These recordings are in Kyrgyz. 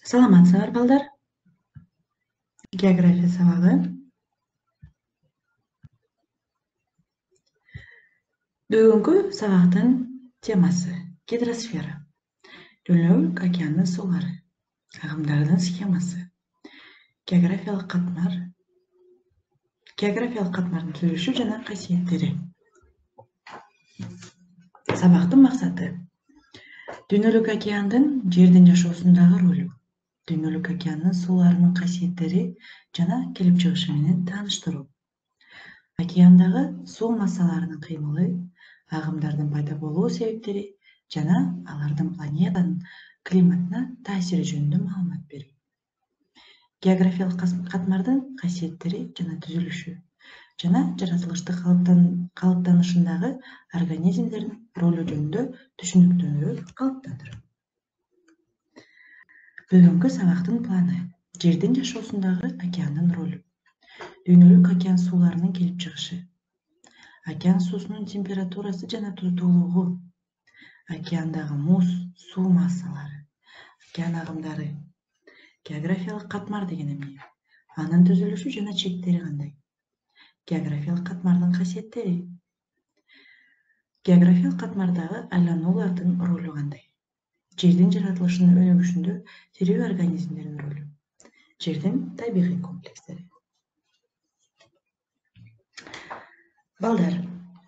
Саламатсыздар балдар. География сабагы. Бүгүнкү сабактын темасы гидросфера. Дүйнөлүк океандын сулары, агымдардын схемасы, географиялык катмар, географиялык катмардын түзүлүшү жана касиеттери. Сабактын максаты дүйнөлүк океандын жердин жашоосундагы ролу, дүйнөлүк океандын сууларынын касиеттери жана келип чыгышы менен тааныштыруу. Океандагы суу массаларынын кыймылы, агымдардын пайда болуу себептери жана алардын планетанын климатына таасири жөнүндө маалымат берүү. Географиялык катмардын касиеттери жана түзүлүшү жана жаратылыштык калыптанышындагы организмдердин ролу жөнүндө түшүнүктөрдү калыптандыруу. Бүгүнкү сабактын планы жердин жашоосундагы океандын ролу, дүйнөлүк океан сууларынын келип чыгышы, океан суусунун температурасы жана туздуулугу, океандагы муз, суу массалары, океан агымдары, географиялык катмар деген эмне, анын түзүлүшү жана чектери кандай, географиялык катмардын касиеттери, географиялык катмардагы айлануулардын ролу кандай, жердин жаратылышынын өнүгүшүндө тирүү организмдердин ролу, жердин табигый комплекстери. Балдар,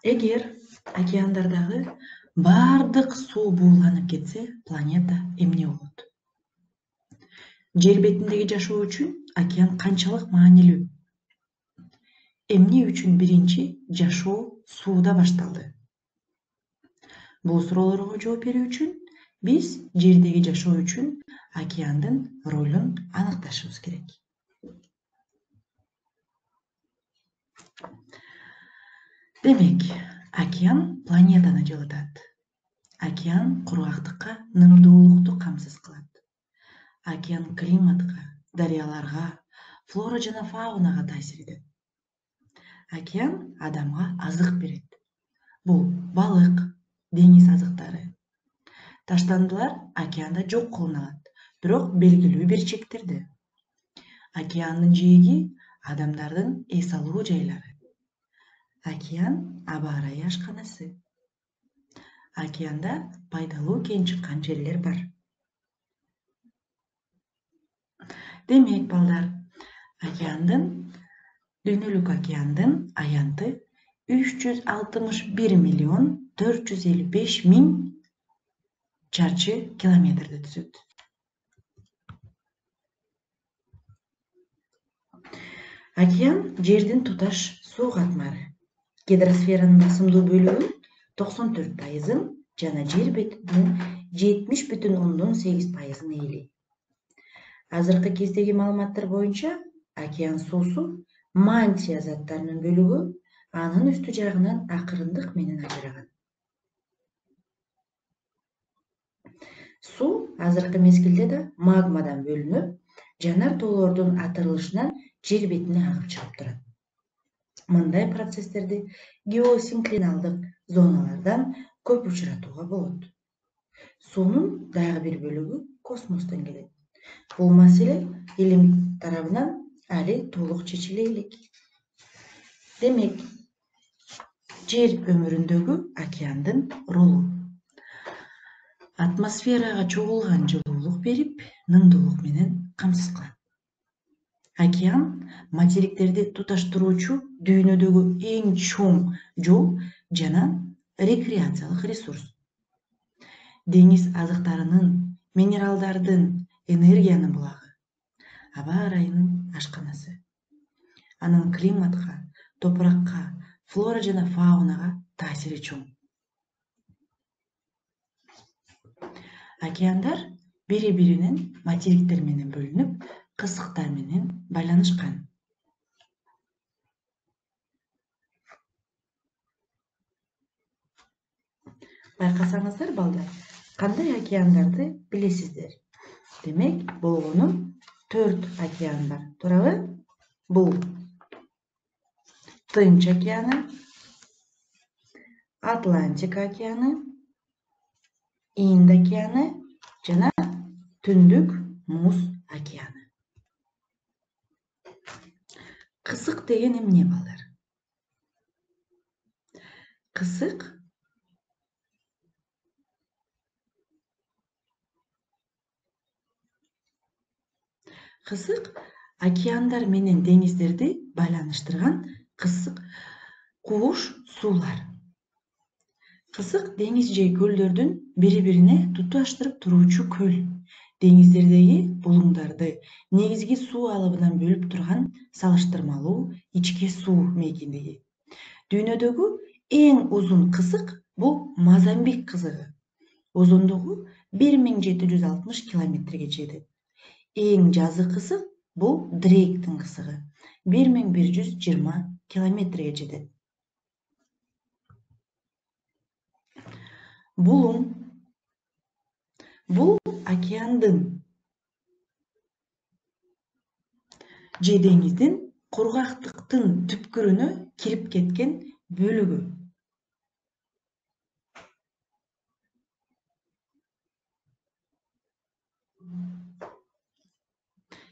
эгер океандардагы баардык суу бууланып кетсе, планета эмне болот? Жер бетиндеги жашоо үчүн океан канчалык маанилүү? Эмне үчүн биринчи жашоо сууда башталды? Бул суроолорго жооп берүү үчүн биз жердеги жашоо үчүн океандын ролун аныкташыбыз керек. Демек, океан планетаны жылытат. Океан кургактыкка, нымдуулукту камсыз кылат. Океан климатка, дарыяларга, флора жана фаунага таасир этет. Океан адамга азык берет. Бул балык, деңиз азыктары. Таштандылар океанда жок кылыналат, бирок белгилүү бир чектерде. Океандын жээги адамдардын эс алуу жайлары. Океан аба ырайы ашканасы. Океанда пайдалуу кен чыккан жерлер бар. Демек, балдар, дүйнөлүк океандын аянты 361.455.000 чарчы километрди түзөт. Океан жердин туташ суу катмары. Гидросферанын басымдуу бөлүгүн 94%-ын жана жер бетинин 70,8%-ын ээлейт. Азыркы кездеги маалыматтар боюнча, океан суусу мантия заттарынын бөлүгү анын үстү жагынан акырындык менен ажыраган. Суу азыркы мезгилде да магмадан бөлүнүп, жанар тоолордун атырылышынан жер бетине агып чыгып турат. Мындай процесстерди геосинклиналдык зоналардан көп учуратууга болот. Суунун дагы бир бөлүгү космостон келет. Бул маселе илим тарабынан али толук чечиле элек. Демек, жер өмүрүндөгү океандын ролу. Атмосферага чогулган жылуулук берип, нымдуулук менен камсыз кылат. Океан материктерди туташтыруучу дүйнөдөгү эң чоң жол жана рекреациялык ресурс. Деңиз азыктарынын, минералдардын, энергиянын булагы, аба ырайынын ашканасы. Анын климатка, топуракка, флора жана фаунага таасири чоң. Океандар бири-биринен материктер менен бөлүнүп, кысыктар менен байланышкан. Байкасаңыздар, балдар, кандай океандарды билесиздер? Демек, болгону 4 океан бар, туурабы? Бул Тынч океаны, Атлантика океаны, Инд океаны жана Түндүк Муз океаны. Кысык деген эмне балдар? Кысык океандар менен деңиздерди байланыштырган кууш суулар. Кысык деңиз же көлдөрдүн бири-бирине туташтырып туруучу көл. Деңиздердеги булуңдарды негизги суу алыбынан бөлүп турган салыштырмалуу ички суу мейкиндиги. Дүйнөдөгү эң узун кысык бул Мозамбик кызыгы. Узундугу 1760 километрге жетет. Эң жазы кысык бул Дрейктин кысыгы. 1120 километрге жетет. Булуң бул океандын же деңиздин кургактыктын түпкүрүнө кирип кеткен бөлүгү.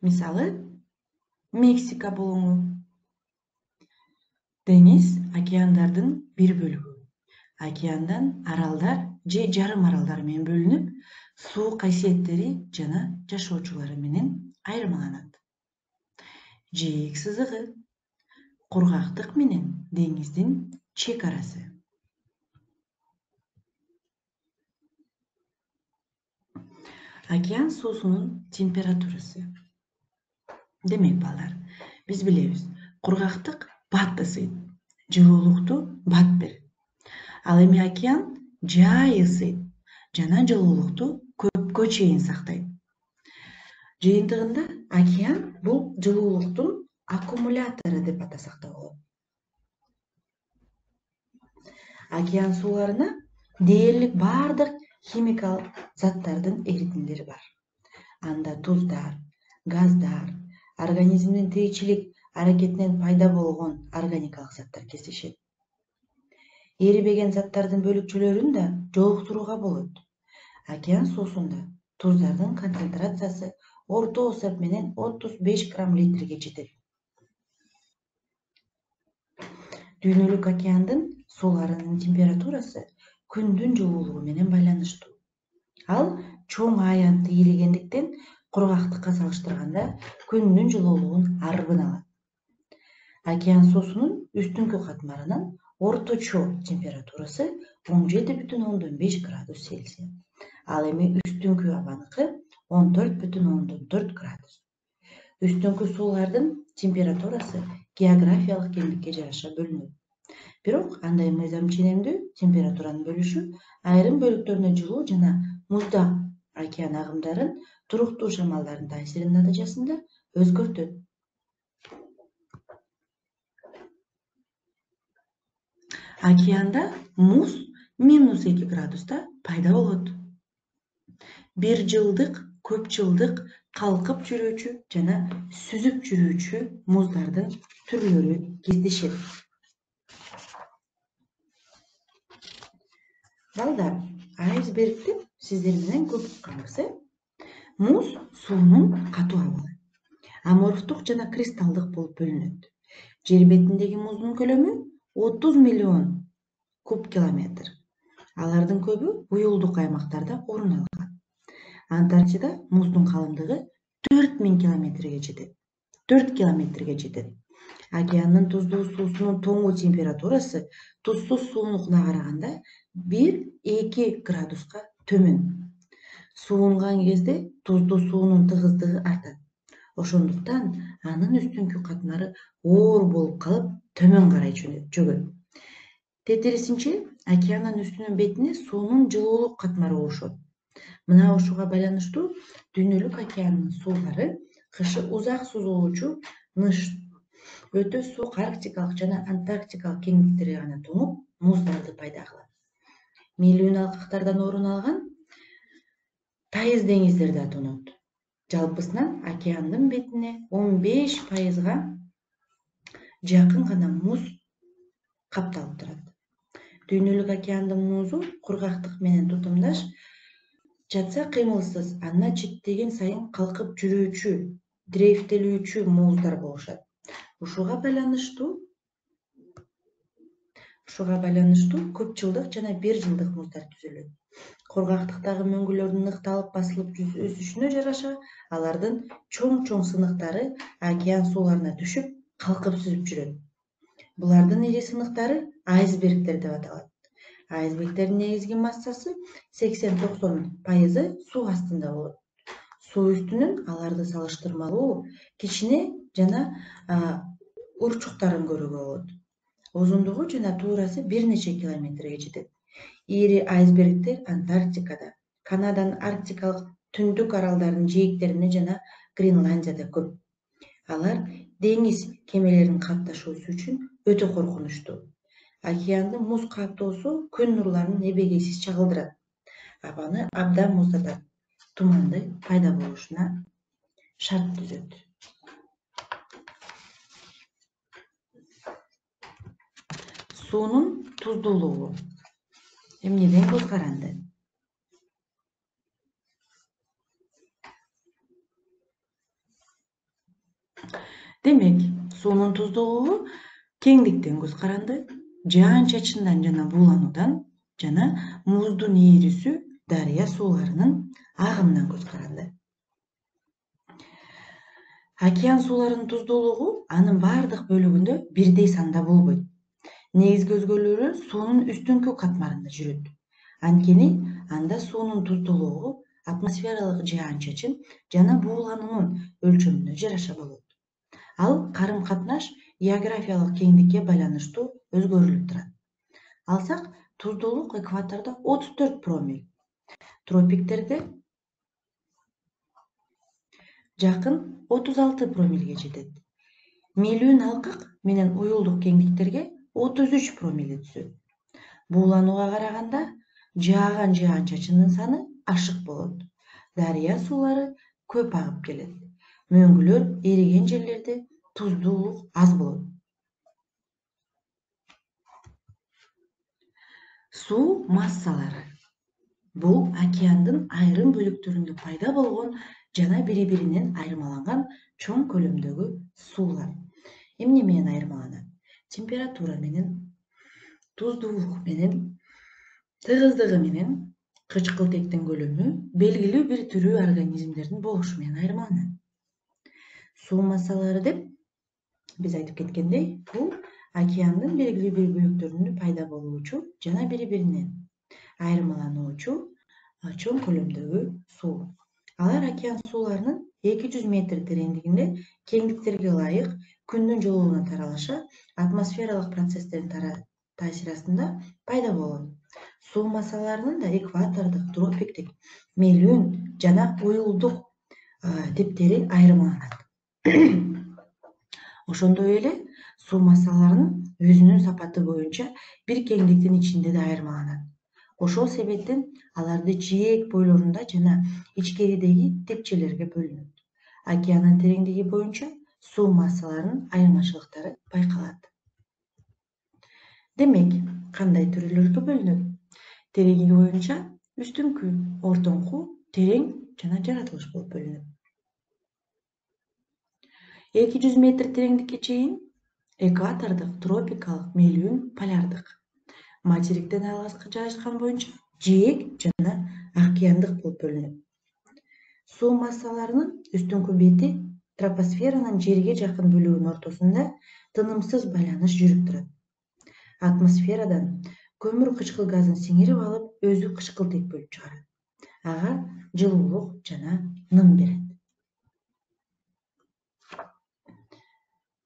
Мисалы, Мексика булуңу. Деңиз океандардын бир бөлүгү. Океандан аралдар же жарым аралдар менен бөлүнүп, суу касиеттери жана жашоочулары менен айырмаланат. Жээк сызыгы кургактык менен деңиздин чек арасы. Океан суусунун температурасы. Демек балдар, биз билебиз, кургактык бат ысыйт, жылуулукту бат берет. Ал эми океан жай ысыйт жана жылуулукту көпкө чейин сактайт. Жыйынтыгында океан бул жылуулуктун аккумулятору деп атасак да болот. Океан сууларына дээрлик бардык химикалык заттардын эритимдери бар. Анда туздар, газдар, организмдин тиричилик аракетинен пайда болгон органикалык заттар кездешет. Эрибеген заттардын бөлүкчөлөрүн да жолуктурууга болот. Океан суусунда туздардын концентрациясы орто эсеп менен 35 грамм литрге жетет. Дүйнөлүк океандын сууларынын температурасы күндүн жылуулугу менен байланыштуу. Ал чоң аянтты ээлегендиктен кургактыкка салыштырганда күндүн жылуулугун арбын алат. Океан суусунун үстүңкү катмарынын орточо температурасы 17,5 градус Цельсия. Ал эми үстүңкү абаныкы 14,4 градус. Үстүңкү суулардын температурасы географиялык кеңдикке жараша бөлүнөт. Бирок андай мыйзам ченемдүү температуранын бөлүшү айрым бөлүктөрүнө жылуу жана муздак океан агымдарын туруктуу шамалдардын таасиринин натыйжасында өзгөртөт. Океанда муз -2 градуста пайда болот. Бир жылдык, көп жылдык, калкып жүрүүчү жана сүзүп жүрүүчү муздардын түрлөрү кездешет. Балдар, айсбергди сиздер менен көп укканбыз, Муз суунун катуу абалы. Аморфтук жана кристалдык болуп бөлүнөт. Жер бетиндеги муздун көлөмү 30 миллион куб километр. Алардын көбү уюлдук аймактарда орун алган. Антарктида муздун калыңдыгы 4000 километрге жетет. 4 километрге жетет. Океандын туздуу суусунун тоңуу температурасы тузсуз суунукуна караганда 1-2 градуска төмөн. Суунган кезде туздуу суунун тыгыздыгы артат. Ошондуктан анын үстүңкү катмары оор болуп калып, төмөн карай чөгөт. Тетирисинче, океандын үстүнүн бетине суунун жылуулук катмары урушот. Мына ушуга байланыштуу дүйнөлүк океандын суулары кышы узак созулуучу өтө суук арктикалык жана антарктикалык кеңдиктерге гана тоңуп, муздарды пайда кылат. Мелүүн алкактардан орун алган тайыз деңиздер да тонот. Жалпысынан океандын бетине 15%га жакын гана муз капталып турат. Дүйнөлүк океандын музу кургактык менен тутумдаш жатса кыймылсыз, анда четтеген сайын калкып жүрүүчү, дрейфтелүүчү мууздар болушат. Ушуга байланыштуу көп жылдык жана бир жылдык муздар түзүлөт. Кургактыктагы мөңгүлөрдүн ыкталып басылып өсүшүнө жараша алардын чоң сыныктары океан сууларына түшүп, калкып сүзүп жүрөт. Булардын ири сыныктары айсбергдер деп аталат. Айсбергдердин негизги массасы 80–90% суу астында болот. Суу үстүнөн аларды салыштырмалуу кичине жана урчуктарын көрүүгө болот. Узундугу жана туурасы бир нече километрге жетет. Ири айсбергдер Антарктикада, Канаданын арктикалык түндүк аралдарынын жээктеринде жана Гренландияда көп. Алар деңиз кемелеринин катташуусу үчүн өтө коркунучтуу. Океандын муз каптоосу күн нурларын эбегейсиз чагылдырат, абаны абдан муздатат, туманды пайда болушуна шарт түзөт. Суунун туздуулугу эмнеден көз каранды? Демек, суунун туздуулугу кеңдиктен көз каранды, жаан-чачындан жана буулануудан жана муздун ээрүүсү дарыя сууларынын агымынан көз каранды. Океан сууларынын туздуулугу анын бардык бөлүгүндө бирдей санда болбойт. Негизги өзгөрүүлөр суунун үстүңкү катмарында жүрөт. Анткени анда суунун туздуулугу атмосфералык жаан-чачын жана буулануунун өлчөмүнө жараша болот. Ал карым-катнаш географиялык кеңдикке байланыштуу өзгөрүлүп турат. Алсак, туздуулук экватордо 34 промилль, тропиктерде жакын 36 промиллге жетет. Мелүүн алкак менен уюлдук кеңдиктерге 33 промилле түзөт. Бууланууга караганда жааган жаан-чачындын саны ашык болот. Дарыя суулары көп агып келет. Мөңгүлөр эриген жерлерде туздуулук аз болот. Суу массалары бул океандын айрым бөлүктөрүндө пайда болгон жана бири-биринен айырмаланган чоң көлөмдөгү суулар. Эмне менен айырмаланат? Температура менен, туздуулук менен, тыгыздыгы менен, кычкылтектин көлөмү, белгилүү бир түрү организмдердин болушу менен айырмаланат. Суу массалары деп биз айтып кеткендей, бул океандын белгилүү бир бөлүктөрүндө пайда болуучу жана бири-биринен айырмалануучу чоң көлөмдөгү суу. Алар океан сууларынын 200 метр тереңдигинде кеңдиктерге ылайык күндүн жылуулугуна таралыша атмосфералык процесстердин таасири астында пайда болот. Суу массаларынын да экватордук, тропиктик, мелүүн жана уюлдук типтери айырмаланат. Ошондой эле суу массаларынын өзүнүн сапаты боюнча бир кеңдиктин ичинде да айырмаланат. Ошол себептен аларды жээк бойлорунда жана ичкеридеги типчелерге бөлүнөт. Океандын тереңдиги боюнча суу массаларынын айырмачылыктары байкалат. Демек, кандай түрлөргө бөлүнөт? Тереңдиги боюнча үстүңкү, ортоңку, терең жана жаратылыш болуп бөлүнөт. 200 метр тереңдикке чейин экватордук, тропикалык, мелүүн, полярдык. Материктен алыскы жайышкан боюнча жээк жана океандык болуп бөлүнөт. Суу массаларынын үстүңкү бети тропосферанын жерге жакын бөлүгүнүн ортосунда тынымсыз байланыш жүрүп турат. Атмосферадан көмүр кычкыл газын сиңирип алып, өзү кычкылтек бөлүп чыгарат. Ага жылуулук жана ным берет.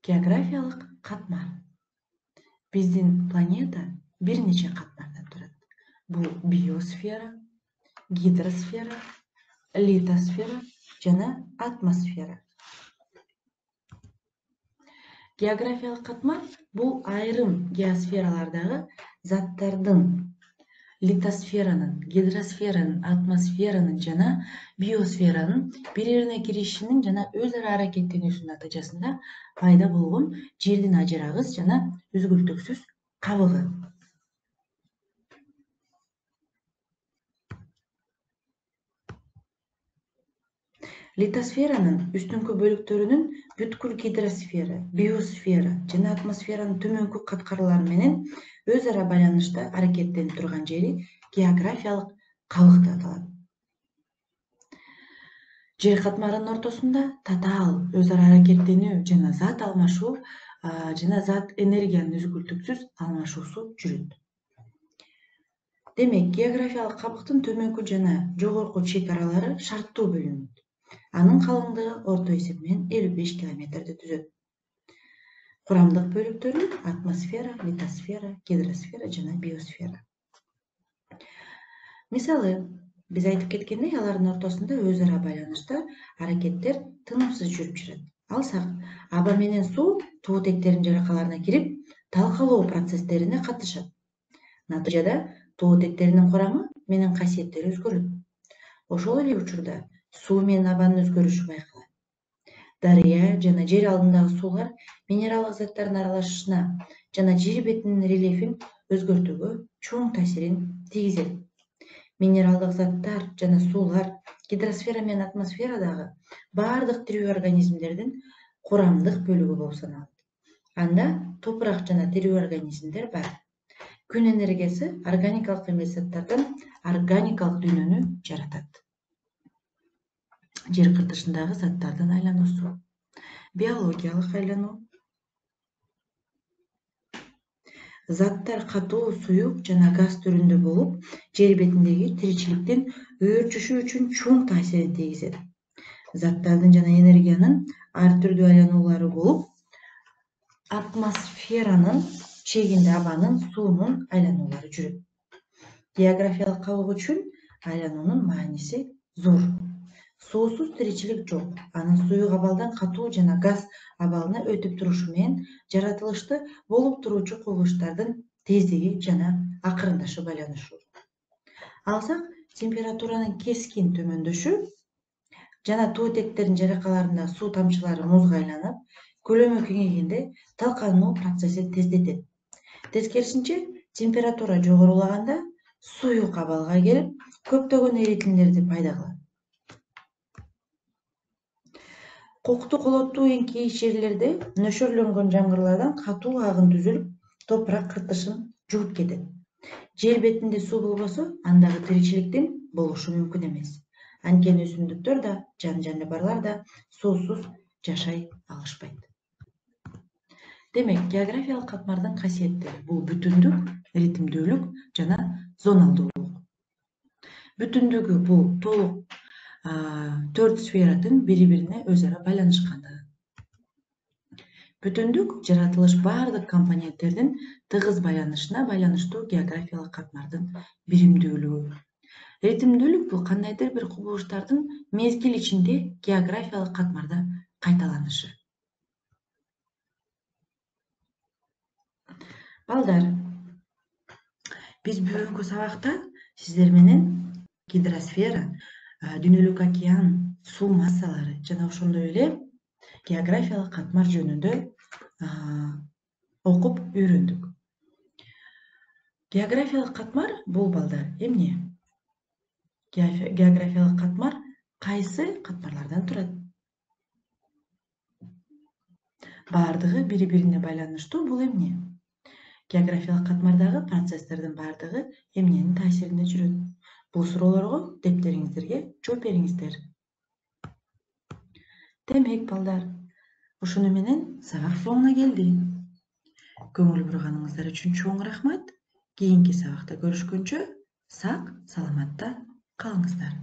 Географиялык катмар. Биздин планета бир нече катмардан турат. Бул биосфера, гидросфера, литосфера жана атмосфера. Географиялык катмар бул айрым геосфералардагы заттардын литосферанын, гидросферанын, атмосферанын жана биосферанын бири-бирине киришинин жана өз ара аракеттенүүсүнүн натыйжасында пайда болгон жердин ажырагыс жана үзгүлтүксүз кабыгы. Литосферанын үстүңкү бөлүктөрүнүн бүткүл гидросфера, биосфера жана атмосферанын төмөнкү каткарлары менен өз ара байланышта аракеттенип турган жери географиялык кабык деп аталат. Жер катмарынын ортосунда татаал өз ара аракеттенүү жана зат алмашуу жана зат энергиянын үзгүлтүксүз алмашуусу жүрөт. Демек, географиялык кабыктын төмөнкү жана жогорку чек аралары шарттуу бөлүнөт. Анын калыңдыгы орто эсеби менен 55 километрди түзөт. Курамдык бөлүктөрү атмосфера, литосфера, гидросфера жана биосфера. Мисалы, биз айтып кеткендей, алардын ортосунда өз ара байланышта аракеттер тынымсыз жүрүп жүрөт. Алсак, аба менен суу тоотектердин жаракаларына кирип, талкалоо процесстерине катышат. Натыйжада тоотектердин курамы менен касиеттери өзгөрөт. Ошол эле учурда суу менен абанын өзгөрүшү байкалат. Дарыя жана жер алдындагы суулар минералдык заттардын аралашышына жана жер бетинин рельефин өзгөртүүгө чоң таасирин тийгизет. Минералдык заттар жана суулар гидросфера менен атмосферадагы баардык тирүү организмдердин курамдык бөлүгү болуп саналат. Анда топурак жана тирүү организмдер бар. Күн энергиясы органикалык эмес заттардан органикалык дүйнөнү жаратат. Жер кыртышындагы заттардын айлануусу. Биологиялык айлануу. Заттар катуу, суюк жана газ түрүндө болуп, жер бетиндеги тиричиликтин өөрчүшү үчүн чоң таасирин тийгизет. Заттардын жана энергиянын ар түрдүү айлануулары болуп, атмосферанын чегинде абанын, суунун айланулары жүрөт. Географиялык кабык үчүн айлануунун мааниси зор. Суусуз тиричилик жок. Анын суюк абалдан катуу жана газ абалына өтүп турушу менен жаратылышты болуп туруучу кубулуштардын тездиги жана акырындашы байланышуу. Алсак, температуранын кескин төмөндөшү жана тоотектердин жаракаларында суу тамчылары музга айланып, көлөмү кеңейгенде талкануу процесси тездетет. Тескерисинче, температура жогорулаганда суюк абалга келип, көптөгөн эритимдерди пайда кылат. Кокту колоттуу эңкейиш жерлерде нөшөрлөнгөн жамгырлардан катуу агын түзүлүп, топурак кыртышын жууп кетет. Жер бетинде суу болбосо, андагы тиричиликтин болушу мүмкүн эмес. Анткени өсүмдүктөр да, жан жаныбарлар да суусуз жашай алышпайт. Демек, географиялык катмардын касиеттери бул бүтүндүк, ритмдүүлүк жана зоналдуулук. Бүтүндүгү бул толук 4 сферанын бири-бирине өз ара байланышкандыгы. Бүтүндүк жаратылыш баардык компоненттердин тыгыз байланышына байланыштуу географиялык катмардын биримдүүлүгү. Ритмдүүлүк бул кандайдыр бир кубулуштардын мезгил ичинде географиялык катмарда кайталанышы. Балдар, биз бүгүнкү сабакта сиздер менен гидросфера, дүйнөлүк океан, суу массалары жана ошондой эле географиялык катмар жөнүндө окуп үйрөндүк. Географиялык катмар бул балдар эмне? Географиялык катмар кайсы катмарлардан турат? Баардыгы бири-бирине байланыштуу бул эмне? Географиялык катмардагы процесстердин баардыгы эмненин таасиринде жүрөт? Бул суроолорго дептериңиздерге жооп бериңиздер. Демек, балдар, ушуну менен сабак соңуна келди. Көңүл бурганыңыздар үчүн чоң рахмат. Кийинки сабакта көрүшкөнчө сак, саламатта калыңыздар.